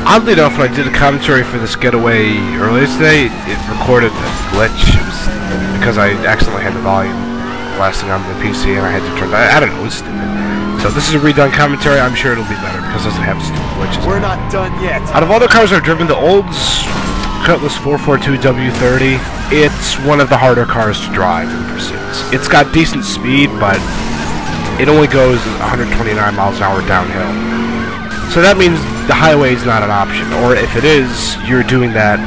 Oddly enough, when I did a commentary for this Getaway earlier today, it recorded a glitch. It was because I accidentally had the volume blasting on the PC and I had to turn that. I don't know, it was stupid. So this is a redone commentary. I'm sure it'll be better because it doesn't have stupid glitches. We're not done yet. Out of all the cars I've driven, the old Cutlass 442 W30, it's one of the harder cars to drive in pursuits. It's got decent speed, but it only goes 129 miles an hour downhill. So that means the highway is not an option, or if it is, you're doing that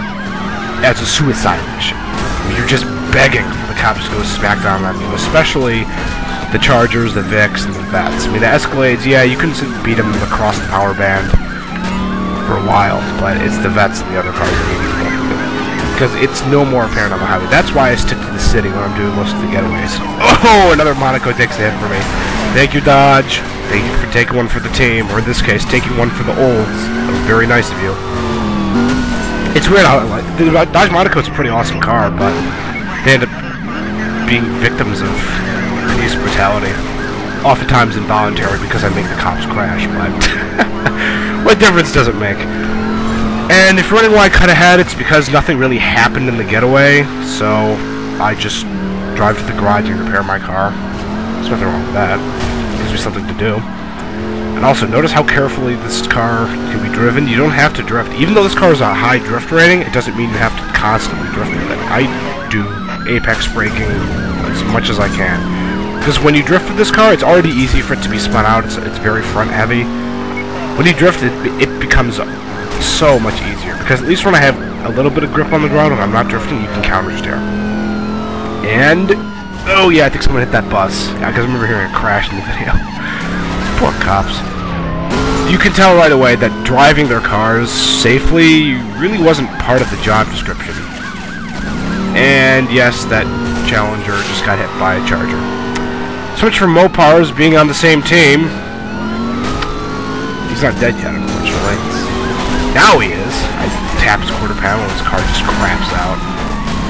as a suicide mission. You're just begging for the cops to go smack down on you, especially the Chargers, the Vics, and the Vets. I mean, the Escalades, yeah, you couldn't beat them across the power band for a while, but it's the Vets and the other cars that you need to because it's no more apparent on the highway. That's why I stick to the city when I'm doing most of the getaways. Oh, another Monaco takes a hit for me. Thank you, Dodge. Thank you for taking one for the team, or in this case, taking one for the olds. That was very nice of you. It's weird how the Dodge Monaco is a pretty awesome car, but they end up being victims of police brutality. Oftentimes involuntary because I make the cops crash, but what difference does it make? And if you're wondering why I cut ahead, it's because nothing really happened in the Getaway, so I just drive to the garage and repair my car. There's nothing wrong with that. It gives me something to do. And also, notice how carefully this car can be driven. You don't have to drift. Even though this car is a high drift rating, it doesn't mean you have to constantly drift with it. I do apex braking as much as I can. Because when you drift with this car, it's already easy for it to be spun out. It's very front heavy. When you drift, it becomes so much easier. Because at least when I have a little bit of grip on the ground and I'm not drifting, you can counter steer. And oh yeah, I think someone hit that bus. Yeah, because I remember hearing a crash in the video. Poor cops. You can tell right away that driving their cars safely really wasn't part of the job description. And yes, that Challenger just got hit by a Charger. Switch from Mopar's being on the same team. He's not dead yet, unfortunately. Now he is. I tap his quarter panel and his car just craps out.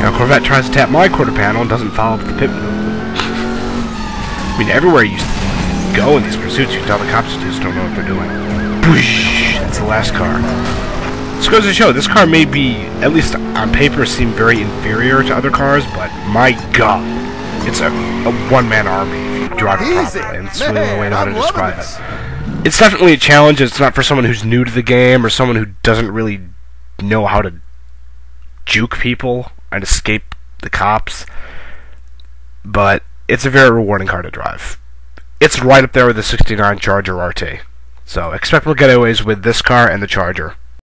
Now Corvette tries to tap my quarter panel and doesn't follow the pit maneuver. I mean, everywhere you go in these pursuits, you tell the cops just don't know what they're doing. Boosh! That's the last car. This goes to show, this car may be, at least on paper, seem very inferior to other cars, but my god, it's a one-man army if you drive it properly, and that's really the only way I know how to describe it. It's definitely a challenge. It's not for someone who's new to the game or someone who doesn't really know how to juke people and escape the cops, but it's a very rewarding car to drive. It's right up there with the '69 Charger RT. So expect more getaways with this car and the Charger.